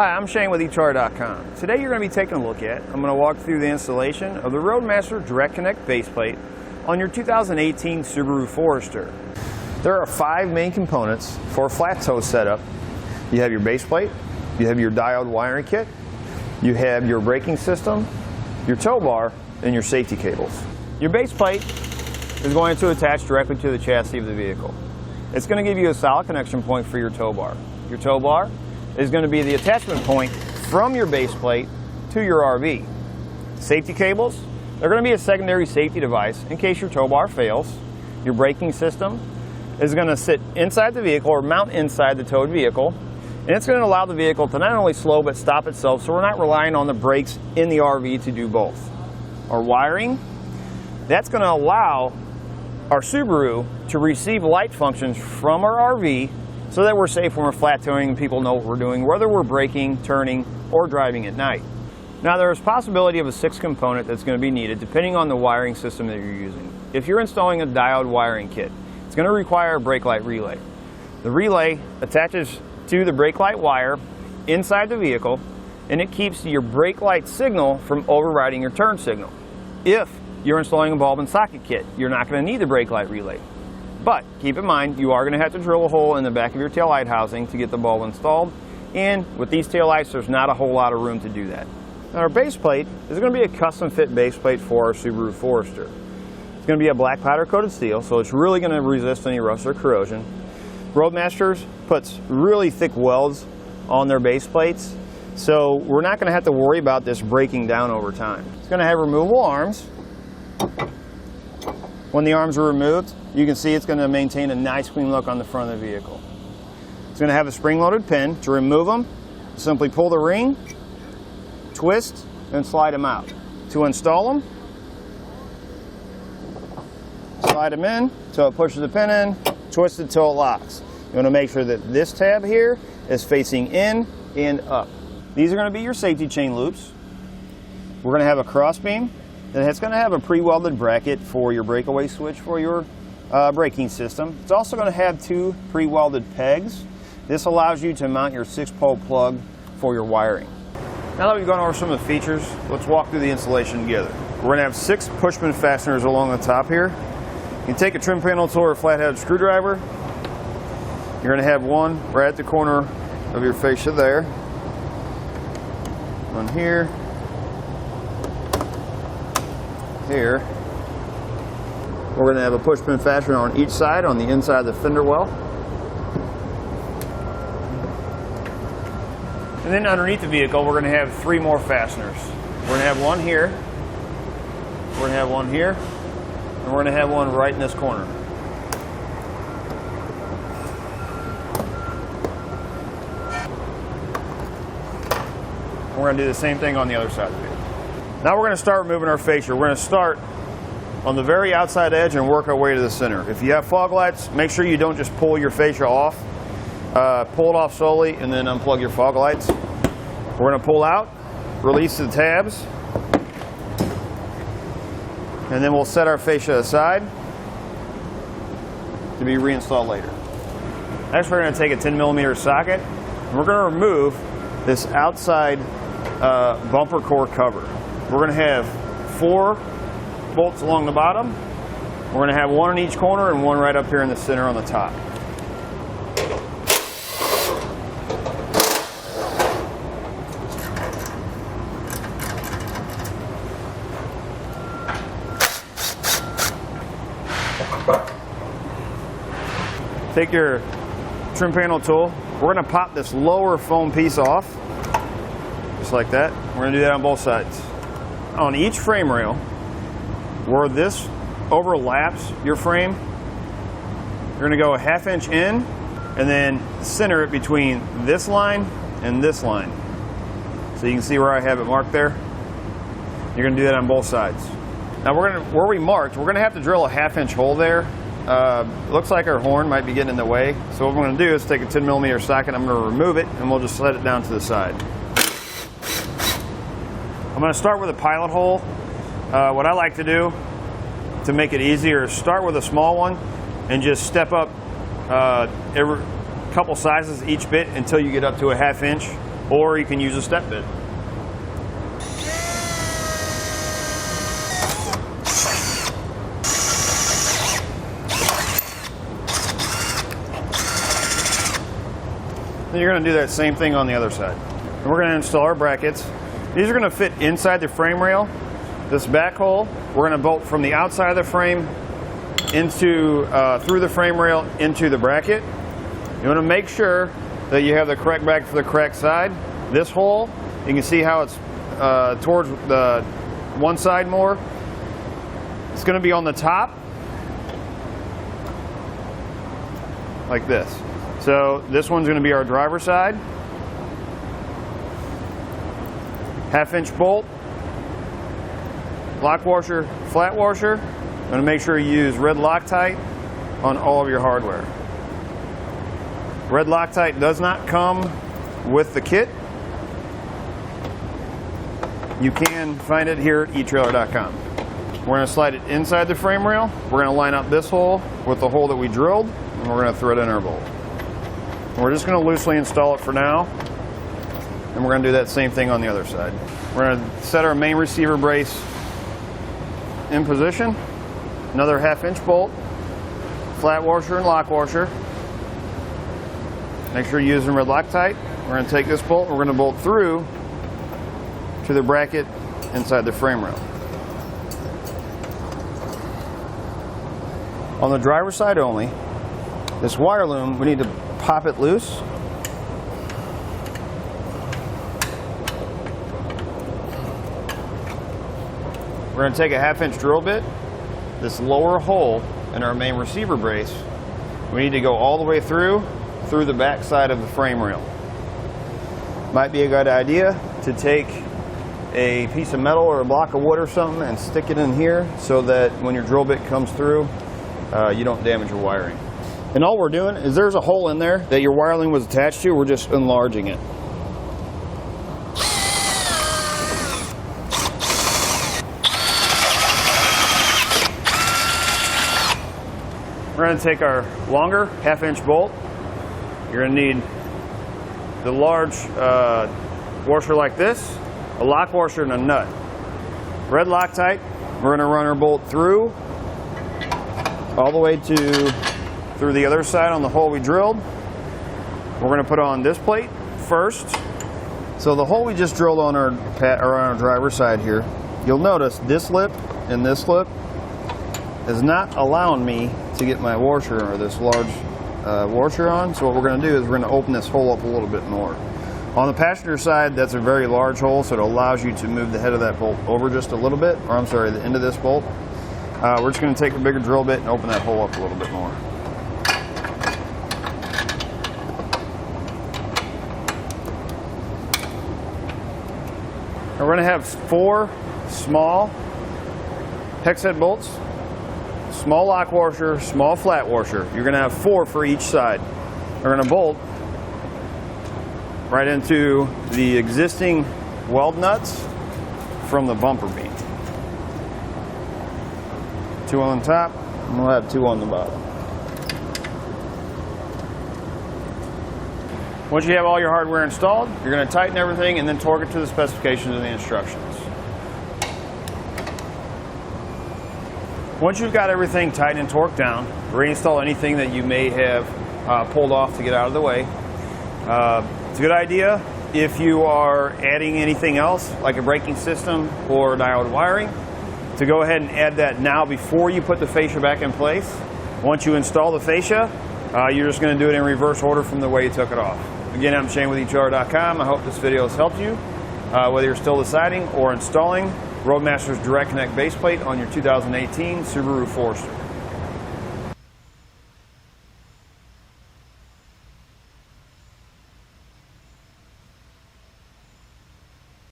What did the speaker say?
Hi, I'm Shane with etrailer.com. Today you're going to be taking a look at, I'm going to walk through the installation of the Roadmaster Direct Connect baseplate on your 2018 Subaru Forester. There are 5 main components for a flat tow setup. You have your baseplate, you have your diode wiring kit, you have your braking system, your tow bar, and your safety cables. Your baseplate is going to attach directly to the chassis of the vehicle. It's going to give you a solid connection point for your tow bar. Your tow bar is going to be the attachment point from your base plate to your RV. Safety cables, they're going to be a secondary safety device in case your tow bar fails. Your braking system is going to sit inside the vehicle or mount inside the towed vehicle, and it's going to allow the vehicle to not only slow but stop itself, so we're not relying on the brakes in the RV to do both. Our wiring, that's going to allow our Subaru to receive light functions from our RV so that we're safe when we're flat towing and people know what we're doing, whether we're braking, turning, or driving at night. Now there's possibility of a 6th component that's going to be needed depending on the wiring system that you're using. If you're installing a diode wiring kit, it's going to require a brake light relay. The relay attaches to the brake light wire inside the vehicle, and it keeps your brake light signal from overriding your turn signal. If you're installing a bulb and socket kit, you're not going to need the brake light relay. But keep in mind, you are going to have to drill a hole in the back of your tail light housing to get the bulb installed, and with these tail lights there's not a whole lot of room to do that. Now our base plate is going to be a custom fit base plate for our Subaru Forester. It's going to be a black powder coated steel, so it's really going to resist any rust or corrosion. Roadmasters puts really thick welds on their base plates, so we're not going to have to worry about this breaking down over time. It's going to have removable arms. When the arms are removed, you can see it's going to maintain a nice clean look on the front of the vehicle. It's going to have a spring-loaded pin. To remove them, simply pull the ring, twist, and slide them out. To install them, slide them in until it pushes the pin in, twist it until it locks. You want to make sure that this tab here is facing in and up. These are going to be your safety chain loops. We're going to have a cross beam. And it's going to have a pre-welded bracket for your breakaway switch for your braking system. It's also going to have 2 pre-welded pegs. This allows you to mount your 6-pole plug for your wiring. Now that we've gone over some of the features, let's walk through the installation together. We're going to have 6 pushman fasteners along the top here. You can take a trim panel tool or a flathead screwdriver. You're going to have one right at the corner of your fascia there. One here. Here. We're going to have a push pin fastener on each side on the inside of the fender well. And then underneath the vehicle we're going to have 3 more fasteners. We're going to have one here, we're going to have one here, and we're going to have one right in this corner. And we're going to do the same thing on the other side of the vehicle. Now we're going to start removing our fascia. We're going to start on the very outside edge and work our way to the center. If you have fog lights, make sure you don't just pull your fascia off. Pull it off slowly and then unplug your fog lights. We're going to pull out, release the tabs, and then we'll set our fascia aside to be reinstalled later. Next we're going to take a 10mm socket and we're going to remove this outside bumper core cover. We're going to have 4 bolts along the bottom. We're going to have one in each corner and one right up here in the center on the top. Take your trim panel tool. We're going to pop this lower foam piece off, just like that. We're going to do that on both sides. On each frame rail, where this overlaps your frame, you're going to go a 1/2 inch in and then center it between this line and this line. So you can see where I have it marked there. You're going to do that on both sides. Now where we marked, we're going to have to drill a 1/2 inch hole there. Looks like our horn might be getting in the way. So what we're going to do is take a 10mm socket, I'm going to remove it, and we'll just set it down to the side. I'm going to start with a pilot hole. What I like to do to make it easier is start with a small one and just step up every couple sizes each bit until you get up to a 1/2 inch. or you can use a step bit. Then you're going to do that same thing on the other side. And we're going to install our brackets. These are going to fit inside the frame rail. This back hole, we're going to bolt from the outside of the frame into through the frame rail into the bracket. You want to make sure that you have the correct bracket for the correct side. This hole, you can see how it's towards the one side more. It's going to be on the top, like this. So this one's going to be our driver's side. Half-inch bolt, lock washer, flat washer. I'm going to make sure you use red Loctite on all of your hardware. Red Loctite does not come with the kit. You can find it here at etrailer.com. We're going to slide it inside the frame rail. We're going to line up this hole with the hole that we drilled, and we're going to thread in our bolt. We're just going to loosely install it for now, and we're going to do that same thing on the other side. We're going to set our main receiver brace in position. Another half-inch bolt, flat washer and lock washer. Make sure you're using red Loctite. We're going to take this bolt and we're going to bolt through to the bracket inside the frame rail. On the driver's side only, this wire loom, we need to pop it loose. We're going to take a half-inch drill bit, this lower hole in our main receiver brace. We need to go all the way through the back side of the frame rail. Might be a good idea to take a piece of metal or a block of wood or something and stick it in here so that when your drill bit comes through, you don't damage your wiring. And all we're doing is there's a hole in there that your wiring was attached to. We're just enlarging it. We're going to take our longer half-inch bolt. You're going to need the large washer like this, a lock washer, and a nut. Red Loctite. We're going to run our bolt through all the way through the other side on the hole we drilled. We're going to put on this plate first. So the hole we just drilled on our driver's side here, you'll notice this lip and this lip is not allowing me to get my washer or this large washer on. So what we're going to do is we're going to open this hole up a little bit more. On the passenger side, that's a very large hole, so it allows you to move the head of that bolt over just a little bit, or I'm sorry, the end of this bolt. We're just going to take a bigger drill bit and open that hole up a little bit more. We're going to have 4 small hex head bolts, small lock washer, small flat washer. You're going to have 4 for each side. We're going to bolt right into the existing weld nuts from the bumper beam. 2 on the top, and we'll have 2 on the bottom. Once you have all your hardware installed, you're going to tighten everything and then torque it to the specifications and the instructions. Once you've got everything tightened and torqued down, reinstall anything that you may have pulled off to get out of the way. It's a good idea if you are adding anything else, like a braking system or diode wiring, to go ahead and add that now before you put the fascia back in place. Once you install the fascia, you're just going to do it in reverse order from the way you took it off. Again, I'm Shane with etrailer.com. I hope this video has helped you, whether you're still deciding or installing Roadmaster's Direct Connect base plate on your 2018 Subaru Forester.